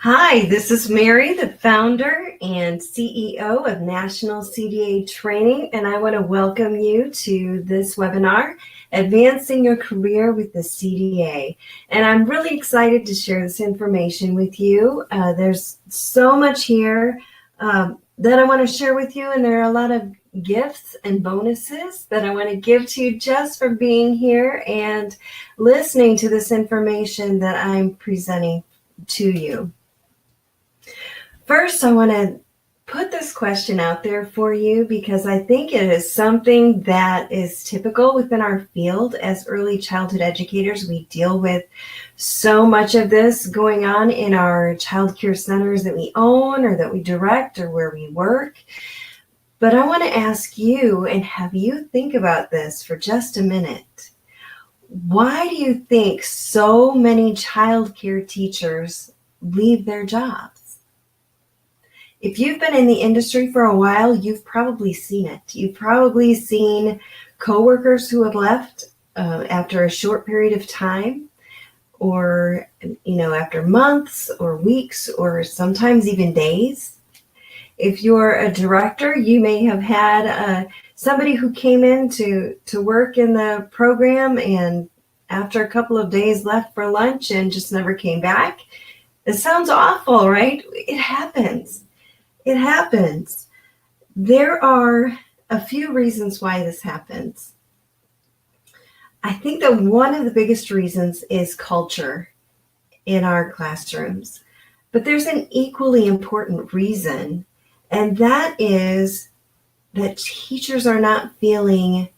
Hi, this is Mary, the founder and CEO of National CDA Training, and I want to welcome you to this webinar, Advancing Your Career with the CDA. And I'm really excited to share this information with you. There's so much here that I want to share with you, and there are a lot of gifts and bonuses that I want to give to you just for being here and listening to this information that I'm presenting to you. First, I want to put this question out there for you because I think it is something that is typical within our field. As early childhood educators, we deal with so much of this going on in our child care centers that we own or that we direct or where we work. But I want to ask you and have you think about this for just a minute. Why do you think so many child care teachers leave their jobs? If you've been in the industry for a while, you've probably seen it. You've probably seen coworkers who have left after a short period of time, or after months or weeks or sometimes even days. If you're a director, you may have had somebody who came in to work in the program and after a couple of days left for lunch and just never came back. It sounds awful, right? It happens. It happens. There are a few reasons why this happens. I think that one of the biggest reasons is culture in our classrooms. But there's an equally important reason, and that is that teachers are not feeling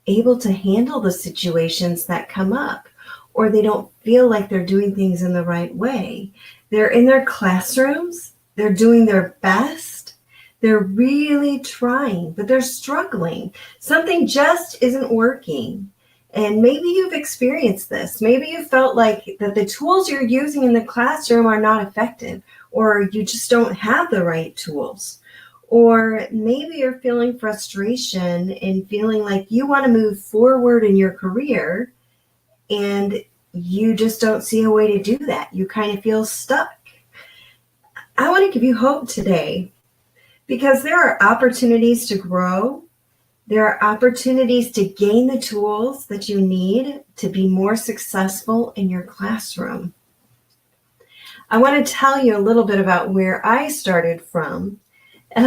able to handle the situations that come up, or they don't feel like they're doing things in the right way. They're in their classrooms. They're doing their best. They're really trying, but they're struggling. Something just isn't working. And maybe you've experienced this. Maybe you felt like that the tools you're using in the classroom are not effective, or you just don't have the right tools. Or maybe you're feeling frustration and feeling like you want to move forward in your career and you just don't see a way to do that. You kind of feel stuck. I want to give you hope today because there are opportunities to grow. There are opportunities to gain the tools that you need to be more successful in your classroom. I want to tell you a little bit about where I started from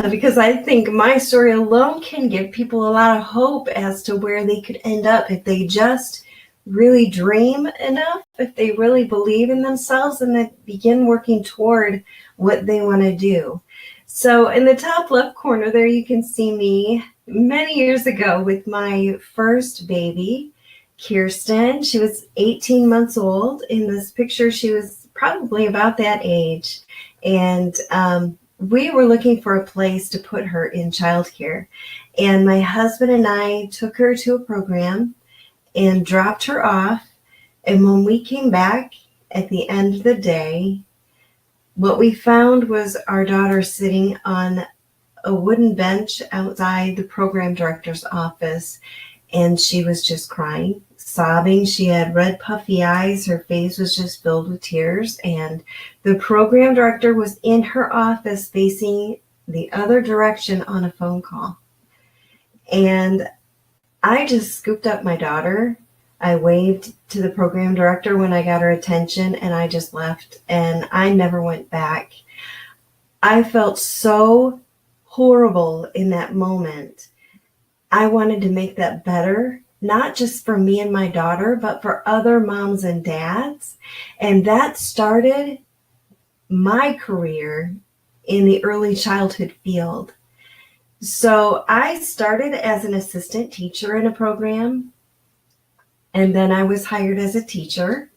because I think my story alone can give people a lot of hope as to where they could end up if they just really dream enough, if they really believe in themselves and they begin working toward what they want to do. So in the top left corner there, you can see me many years ago with my first baby, Kirsten. She was 18 months old. In this picture, she was probably about that age. And we were looking for a place to put her in childcare. And my husband and I took her to a program and dropped her off. And when we came back at the end of the day, what we found was our daughter sitting on a wooden bench outside the program director's office, and she was just crying, sobbing. She had red puffy eyes. Her face was just filled with tears, and the program director was in her office facing the other direction on a phone call. And I just scooped up my daughter. I waved to the program director when I got her attention, and I just left, and I never went back. I felt so horrible in that moment. I wanted to make that better, not just for me and my daughter, but for other moms and dads. And that started my career in the early childhood field. So I started as an assistant teacher in a program, and then I was hired as a teacher.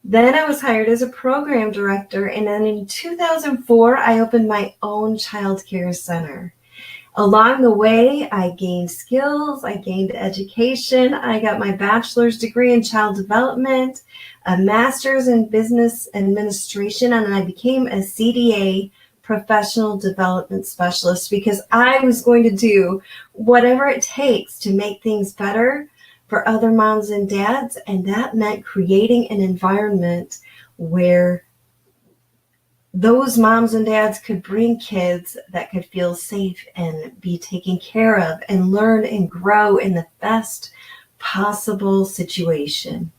Then I was hired as a program director, and then in 2004, I opened my own child care center. Along the way, I gained skills, I gained education, I got my bachelor's degree in child development, a master's in business administration, and I became a CDA professional development specialist because I was going to do whatever it takes to make things better for other moms and dads, and that meant creating an environment where those moms and dads could bring kids that could feel safe and be taken care of and learn and grow in the best possible situation.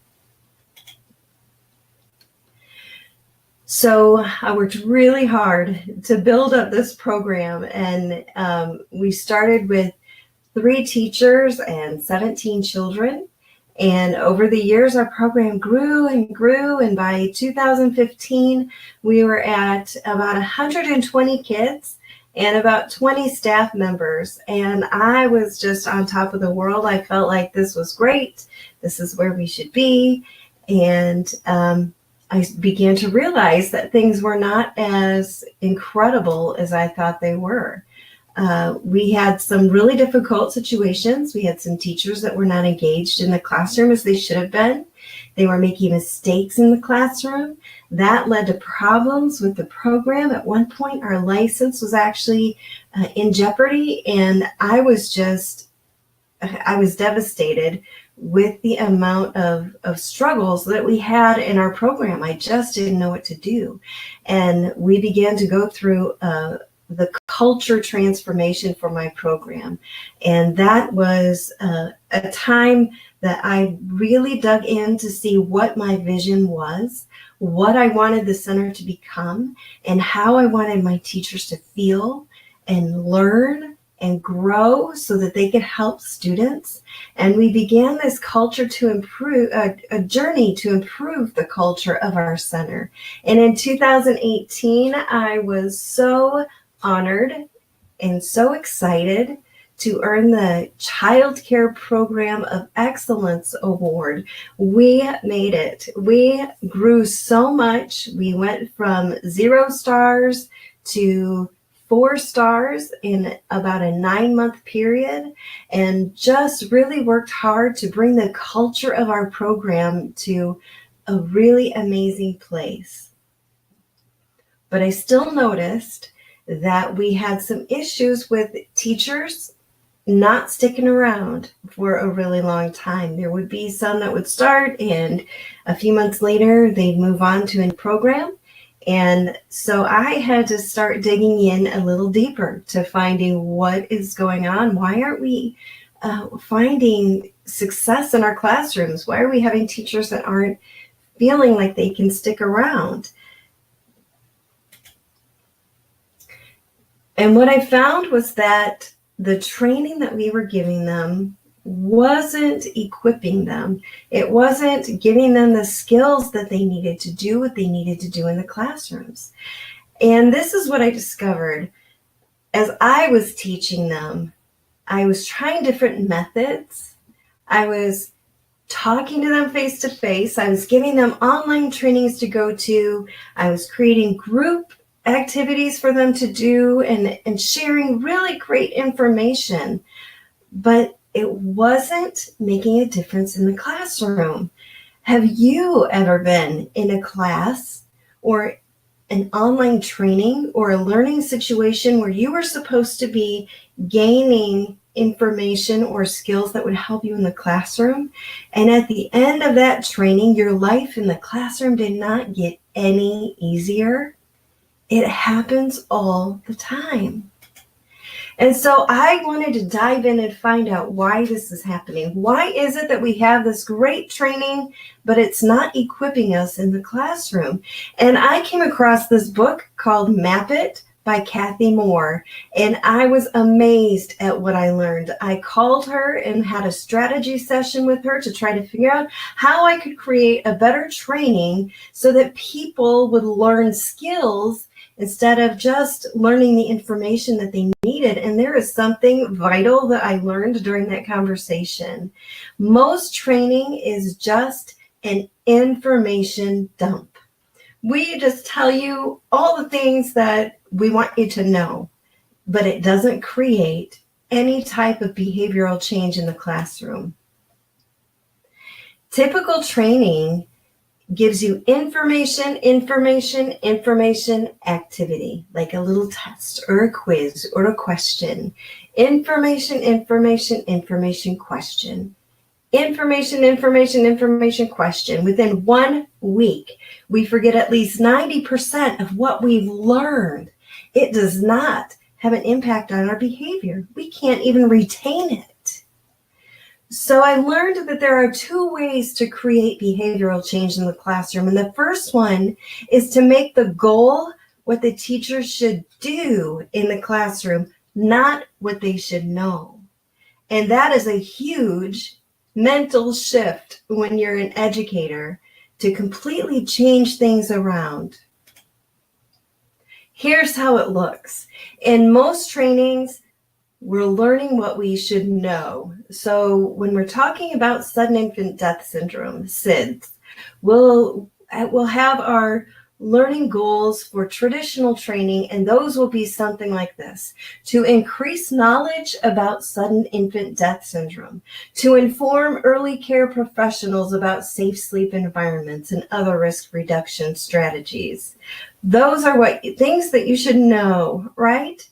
So I worked really hard to build up this program, and we started with 3 teachers and 17 children. And over the years, our program grew and grew. And by 2015, we were at about 120 kids and about 20 staff members. And I was just on top of the world. I felt like this was great. This is where we should be. And I began to realize that things were not as incredible as I thought they were. We had some really difficult situations. We had some teachers that were not engaged in the classroom as they should have been. They were making mistakes in the classroom. That led to problems with the program. At one point, our license was actually in jeopardy, and I was devastated with the amount of struggles that we had in our program. I just didn't know what to do. And we began to go through the culture transformation for my program. And that was a time that I really dug in to see what my vision was, what I wanted the center to become, and how I wanted my teachers to feel and learn and grow so that they could help students. And we began this culture to improve, a journey to improve the culture of our center. And in 2018, I was so honored and so excited to earn the Child Care Program of Excellence Award. We made it. We grew so much. We went from 0 stars to 4 stars in about a 9-month period, and just really worked hard to bring the culture of our program to a really amazing place. But I still noticed that we had some issues with teachers not sticking around for a really long time. There would be some that would start, and a few months later, they'd move on to a program. And so I had to start digging in a little deeper to finding what is going on. Why aren't we finding success in our classrooms? Why are we having teachers that aren't feeling like they can stick around? And what I found was that the training that we were giving them wasn't equipping them. It wasn't giving them the skills that they needed to do what they needed to do in the classrooms. And this is what I discovered. As I was teaching them, I was trying different methods. I was talking to them face to face. I was giving them online trainings to go to. I was creating group activities for them to do and sharing really great information. But it wasn't making a difference in the classroom. Have you ever been in a class or an online training or a learning situation where you were supposed to be gaining information or skills that would help you in the classroom, and at the end of that training, your life in the classroom did not get any easier? It happens all the time. And so I wanted to dive in and find out why this is happening. Why is it that we have this great training, but it's not equipping us in the classroom? And I came across this book called Map It by Kathy Moore, and I was amazed at what I learned. I called her and had a strategy session with her to try to figure out how I could create a better training so that people would learn skills instead of just learning the information that they needed. And there is something vital that I learned during that conversation. Most training is just an information dump. We just tell you all the things that we want you to know, but it doesn't create any type of behavioral change in the classroom. Typical training gives you information, activity, like a little test or a quiz or a question. Information, question. information question. Within 1 week, we forget at least 90% of what we've learned. It does not have an impact on our behavior. We can't even retain it. So I learned that there are 2 ways to create behavioral change in the classroom. And the first one is to make the goal what the teacher should do in the classroom, not what they should know. And that is a huge mental shift when you're an educator, to completely change things around. Here's how it looks. In most trainings, we're learning what we should know. So when we're talking about sudden infant death syndrome, SIDS, we'll have our learning goals for traditional training, and those will be something like this: to increase knowledge about sudden infant death syndrome, to inform early care professionals about safe sleep environments and other risk reduction strategies. Those are things that you should know, right?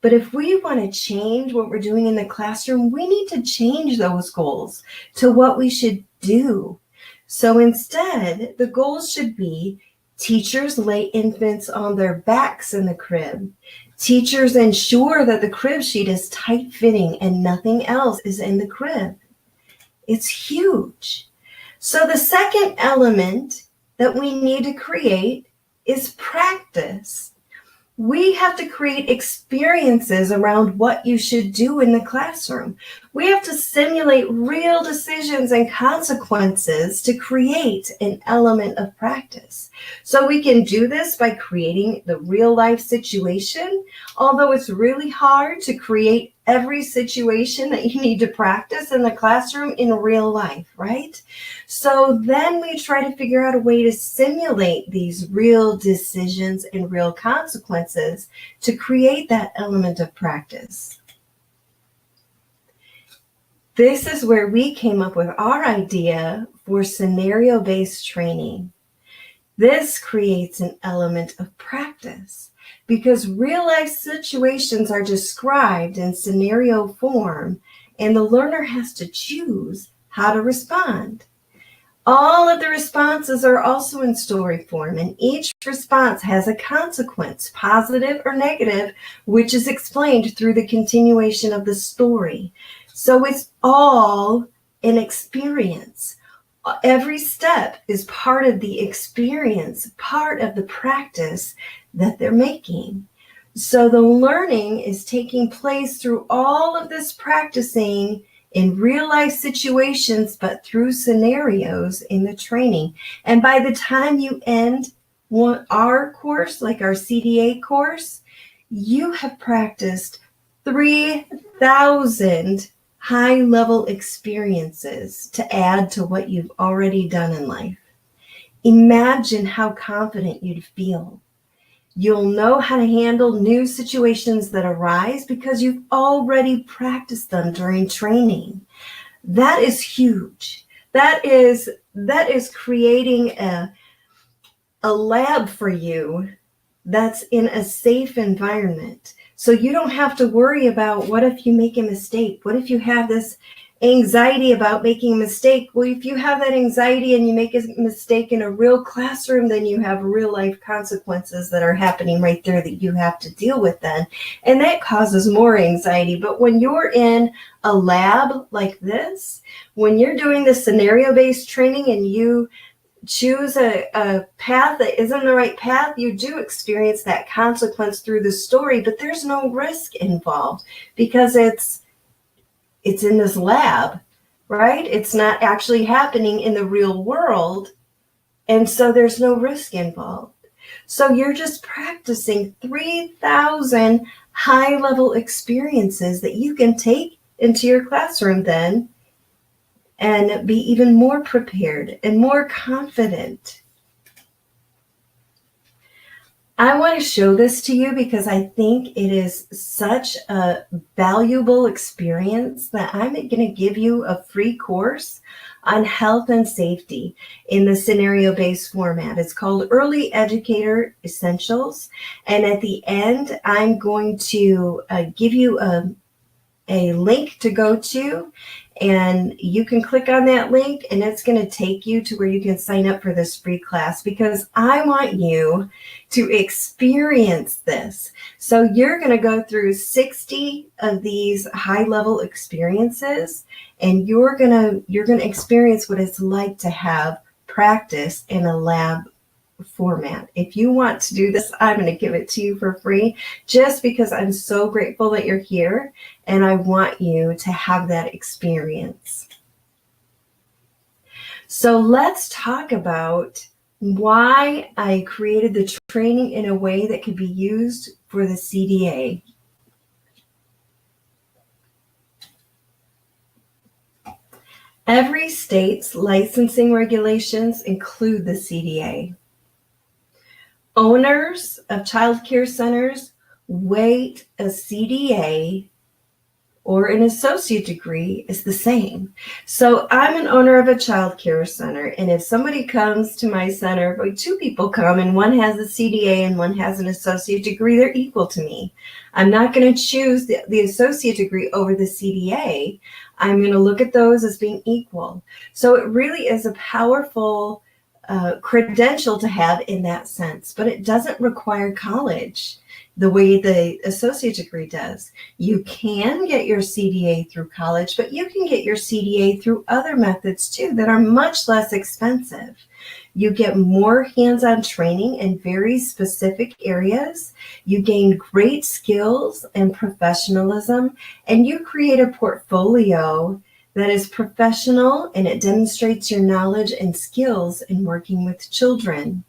But if we want to change what we're doing in the classroom, we need to change those goals to what we should do. So instead, the goals should be: teachers lay infants on their backs in the crib. Teachers ensure that the crib sheet is tight-fitting and nothing else is in the crib. It's huge. So the second element that we need to create is practice. We have to create experiences around what you should do in the classroom. We have to simulate real decisions and consequences to create an element of practice. So we can do this by creating the real life situation, although it's really hard to create every situation that you need to practice in the classroom in real life, right? So then we try to figure out a way to simulate these real decisions and real consequences to create that element of practice. This is where we came up with our idea for scenario-based training. This creates an element of practice because real-life situations are described in scenario form, and the learner has to choose how to respond. All of the responses are also in story form, and each response has a consequence, positive or negative, which is explained through the continuation of the story. So it's all an experience. Every step is part of the experience, part of the practice that they're making. So the learning is taking place through all of this practicing in real life situations, but through scenarios in the training. And by the time you end our course, like our CDA course, you have practiced 3,000 high-level experiences to add to what you've already done in life. Imagine how confident you'd feel. You'll know how to handle new situations that arise because you've already practiced them during training. That is huge. That is creating a lab for you that's in a safe environment. So you don't have to worry about what if you make a mistake? What if you have this anxiety about making a mistake? Well, if you have that anxiety and you make a mistake in a real classroom, then you have real life consequences that are happening right there that you have to deal with then. And that causes more anxiety. But when you're in a lab like this, when you're doing the scenario-based training and you choose a path that isn't the right path, you do experience that consequence through the story, but there's no risk involved because it's in this lab, right? It's not actually happening in the real world, and so there's no risk involved. So you're just practicing 3,000 high-level experiences that you can take into your classroom then and be even more prepared and more confident. I want to show this to you because I think it is such a valuable experience that I'm going to give you a free course on health and safety in the scenario-based format. It's called Early Educator Essentials. And at the end, I'm going to give you a link to go to, And you can click on that link and it's going to take you to where you can sign up for this free class, because I want you to experience this. So you're going to go through 60 of these high-level experiences, and you're going to experience what it's like to have practice in a lab format. If you want to do this, I'm going to give it to you for free, just because I'm so grateful that you're here and I want you to have that experience. So let's talk about why I created the training in a way that could be used for the CDA. Every state's licensing regulations include the CDA. Owners of child care centers weight a CDA or an associate degree is the same. So I'm an owner of a child care center, and if somebody comes to my center, if two people come and one has a CDA and one has an associate degree, they're equal to me. I'm not going to choose the associate degree over the CDA. I'm going to look at those as being equal. So it really is a powerful credential to have in that sense, but it doesn't require college the way the associate degree does. You can get your CDA through college, but you can get your CDA through other methods too that are much less expensive. You get more hands-on training in very specific areas. You gain great skills and professionalism, and you create a portfolio that is professional, and it demonstrates your knowledge and skills in working with children.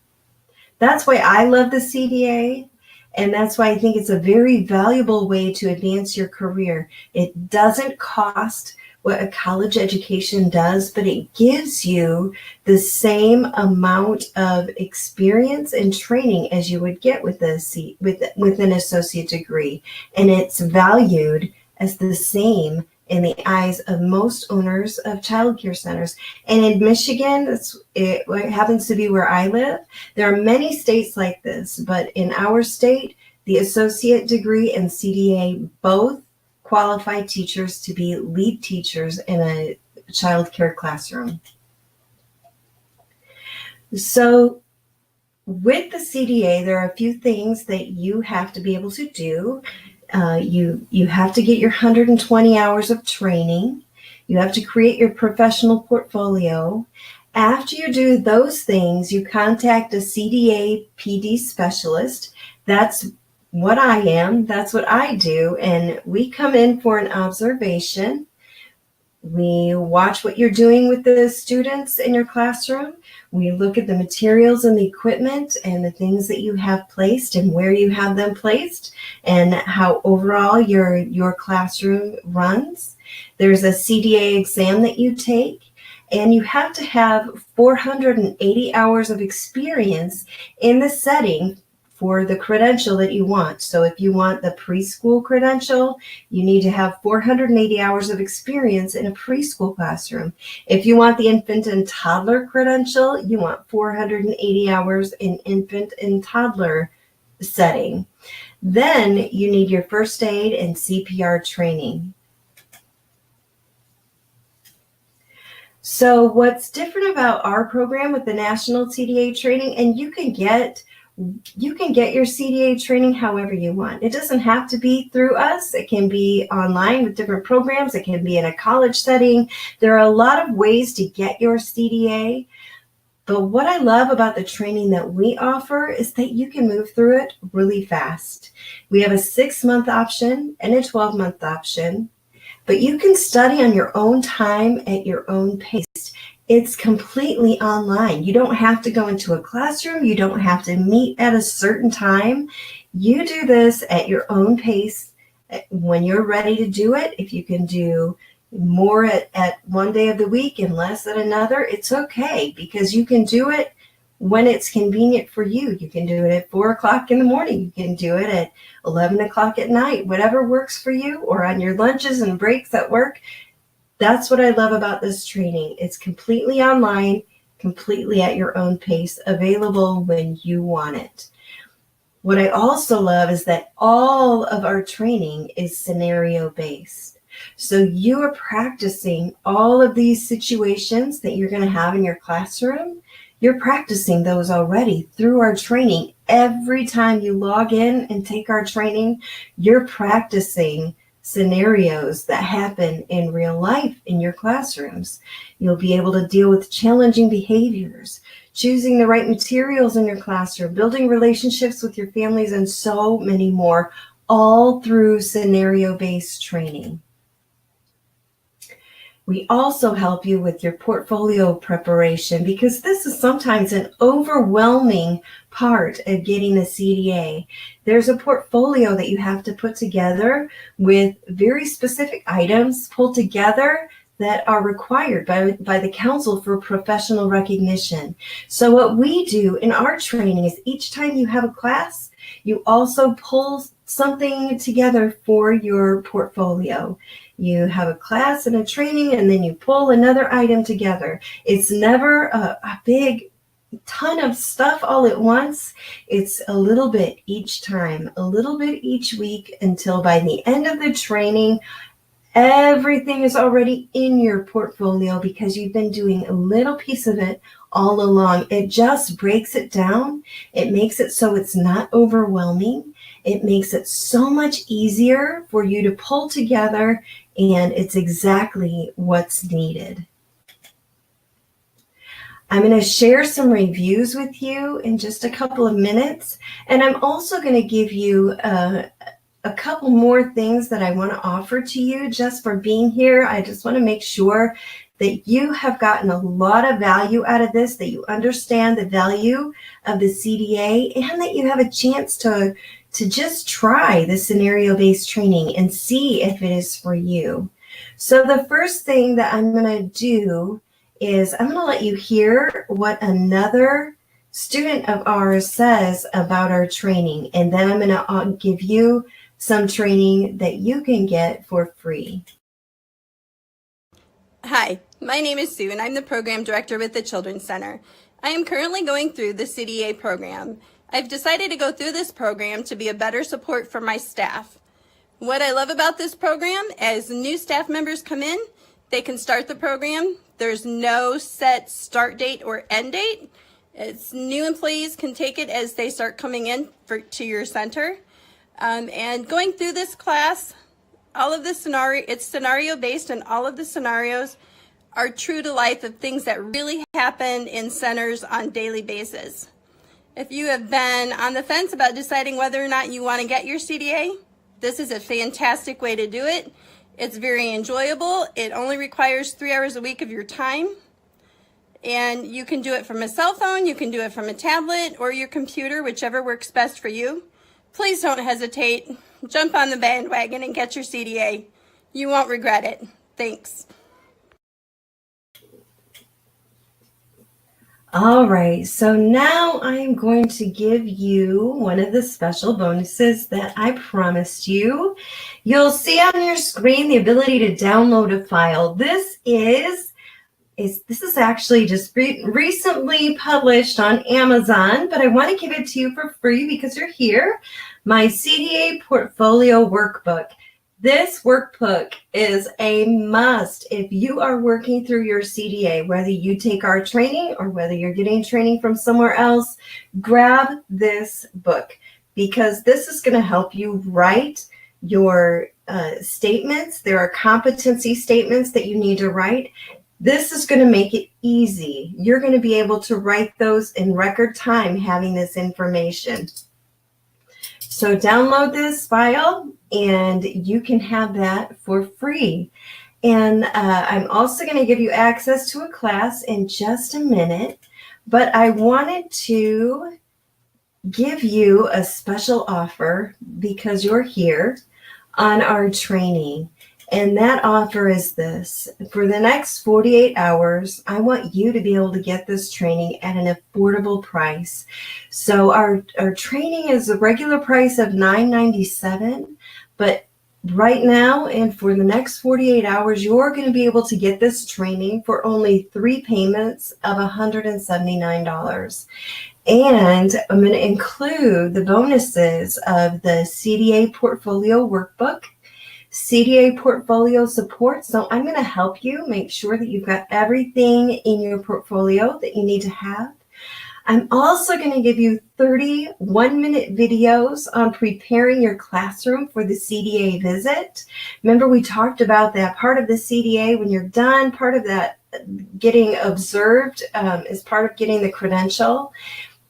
That's why I love the CDA, and that's why I think it's a very valuable way to advance your career. It doesn't cost what a college education does, but it gives you the same amount of experience and training as you would get with an associate degree, and it's valued as the same in the eyes of most owners of child care centers. And in Michigan, it happens to be where I live. There are many states like this, but in our state, the associate degree and CDA both qualify teachers to be lead teachers in a child care classroom. So with the CDA, there are a few things that you have to be able to do. You have to get your 120 hours of training. You have to create your professional portfolio. After you do those things, you contact a CDA PD specialist. That's what I am. That's what I do. And we come in for an observation. We watch what you're doing with the students in your classroom. We look at the materials and the equipment and the things that you have placed and where you have them placed and how overall your classroom runs. There's a CDA exam that you take, and you have to have 480 hours of experience in the setting for the credential that you want. So if you want the preschool credential, you need to have 480 hours of experience in a preschool classroom. If you want the infant and toddler credential, you want 480 hours in infant and toddler setting. Then you need your first aid and CPR training. So what's different about our program with the national CDA training, and you can get your CDA training however you want. It doesn't have to be through us. It can be online with different programs. It can be in a college setting. There are a lot of ways to get your CDA. But what I love about the training that we offer is that you can move through it really fast. We have a 6-month option and a 12-month option, but you can study on your own time at your own pace. It's completely online. You don't have to go into a classroom. You don't have to meet at a certain time. You do this at your own pace when you're ready to do it. If you can do more at one day of the week and less at another, it's okay, because you can do it when it's convenient for you. You can do it at 4 o'clock in the morning. You can do it at 11 o'clock at night, whatever works for you, or on your lunches and breaks at work. That's what I love about this training. It's completely online, completely at your own pace, available when you want it. What I also love is that all of our training is scenario based. So you are practicing all of these situations that you're going to have in your classroom. You're practicing those already through our training. Every time you log in and take our training, you're practicing scenarios that happen in real life in your classrooms. You'll be able to deal with challenging behaviors, choosing the right materials in your classroom, building relationships with your families, and so many more, all through scenario-based training. We also help you with your portfolio preparation, because this is sometimes an overwhelming part of getting a CDA. There's a portfolio that you have to put together with very specific items pulled together that are required by the Council for Professional Recognition. So what we do in our training is each time you have a class, you also pull something together for your portfolio. You have a class and a training, and then you pull another item together. It's never a big ton of stuff all at once. It's a little bit each time, a little bit each week, until by the end of the training, everything is already in your portfolio because you've been doing a little piece of it all along. It just breaks it down. It makes it so it's not overwhelming. It makes it so much easier for you to pull together, and it's exactly what's needed. I'm going to share some reviews with you in just a couple of minutes, and I'm also going to give you a couple more things that I want to offer to you just for being here. I just want to make sure that you have gotten a lot of value out of this, that you understand the value of the CDA, and that you have a chance to just try the scenario-based training and see if it is for you. So the first thing that I'm going to do is I'm going to let you hear what another student of ours says about our training, and then I'm going to give you some training that you can get for free. Hi, my name is Sue, and I'm the program director with the Children's Center. I am currently going through the CDA program. I've decided to go through this program to be a better support for my staff. What I love about this program, as new staff members come in, they can start the program. There's no set start date or end date. It's new employees can take it as they start coming in to your center. And going through this class, all of the it's scenario based, and all of the scenarios are true to life of things that really happen in centers on a daily basis. If you have been on the fence about deciding whether or not you want to get your CDA, this is a fantastic way to do it. It's very enjoyable. It only requires 3 hours a week of your time. And you can do it from a cell phone, you can do it from a tablet or your computer, whichever works best for you. Please don't hesitate. Jump on the bandwagon and get your CDA. You won't regret it. Thanks. All right, so now I'm going to give you one of the special bonuses that I promised you. You'll see on your screen the ability to download a file. This is actually just recently published on Amazon, but I want to give it to you for free because you're here. My CDA Portfolio Workbook. This workbook is a must if you are working through your CDA, whether you take our training or whether you're getting training from somewhere else. Grab this book because this is going to help you write your statements. There are competency statements that you need to write. This is going to make it easy. You're going to be able to write those in record time having this information. So download this file and you can have that for free. And I'm also going to give you access to a class in just a minute, but I wanted to give you a special offer because you're here on our training. And that offer is this. For the next 48 hours, I want you to be able to get this training at an affordable price. So our training is a regular price of $9.97, but right now and for the next 48 hours, you're going to be able to get this training for only 3 payments of $179. And I'm going to include the bonuses of the CDA Portfolio Workbook, CDA portfolio support. So I'm going to help you make sure that you've got everything in your portfolio that you need to have. I'm also going to give you 30 one-minute videos on preparing your classroom for the CDA visit. Remember, we talked about that part of the CDA when you're done, part of that getting observed is part of getting the credential.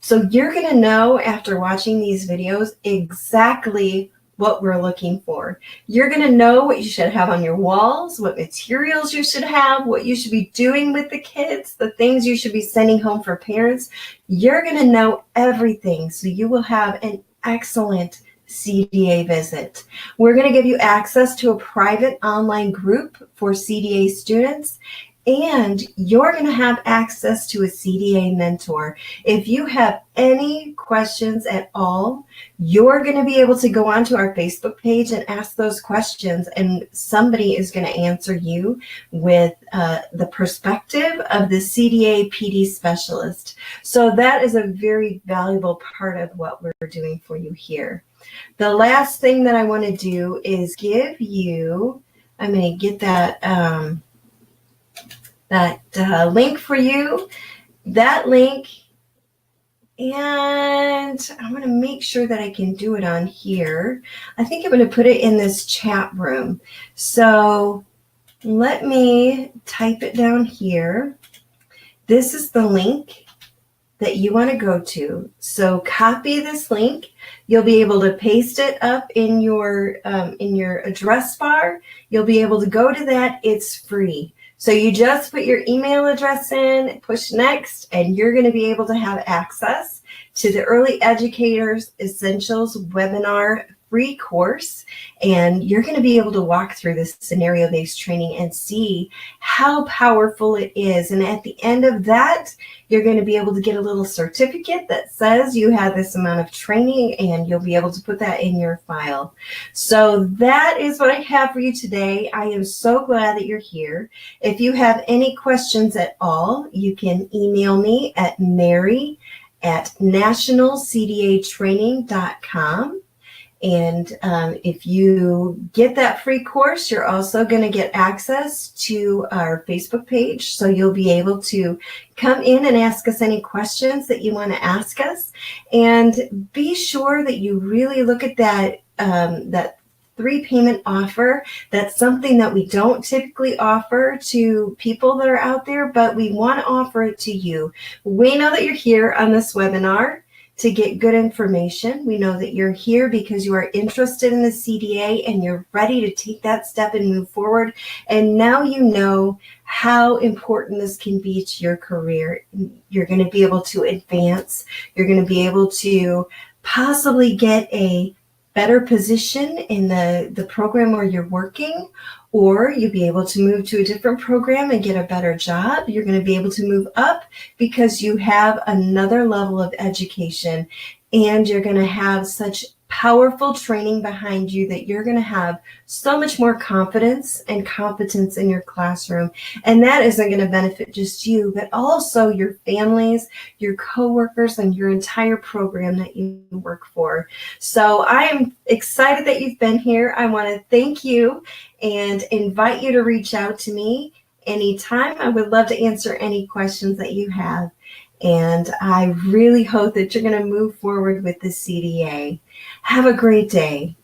So you're going to know after watching these videos exactly what we're looking for. You're going to know what you should have on your walls, what materials you should have, what you should be doing with the kids, the things you should be sending home for parents. You're going to know everything, so you will have an excellent CDA visit. We're going to give you access to a private online group for CDA students, and you're going to have access to a CDA mentor. If you have any questions at all, you're going to be able to go onto our Facebook page and ask those questions, and somebody is going to answer you with the perspective of the CDA PD specialist. So that is a very valuable part of what we're doing for you here. The last thing that I want to do is give you, I'm going to get that link for you, that link, and I'm going to make sure that I can do it on here. I think I'm going to put it in this chat room. So let me type it down here. This is the link that you want to go to. So copy this link. You'll be able to paste it up in your address bar. You'll be able to go to that. It's free. So you just put your email address in, push next, and you're going to be able to have access to the Early Educators Essentials webinar free course. And you're going to be able to walk through this scenario-based training and see how powerful it is. And at the end of that, you're going to be able to get a little certificate that says you had this amount of training, and you'll be able to put that in your file. So that is what I have for you today. I am so glad that you're here. If you have any questions at all, you can email me at mary@nationalcdatraining.com. And if you get that free course, you're also going to get access to our Facebook page. So you'll be able to come in and ask us any questions that you want to ask us. And be sure that you really look at that, that 3-payment offer. That's something that we don't typically offer to people that are out there, but we want to offer it to you. We know that you're here on this webinar to get good information. We know that you're here because you are interested in the CDA and you're ready to take that step and move forward. And now you know how important this can be to your career. You're going to be able to advance. You're going to be able to possibly get a better position in the program where you're working, or you'll be able to move to a different program and get a better job. You're going to be able to move up because you have another level of education, and you're going to have such powerful training behind you that you're going to have so much more confidence and competence in your classroom. And that isn't going to benefit just you, but also your families, your coworkers, and your entire program that you work for. So I am excited that you've been here. I want to thank you and invite you to reach out to me anytime. I would love to answer any questions that you have. And I really hope that you're going to move forward with the CDA. Have a great day.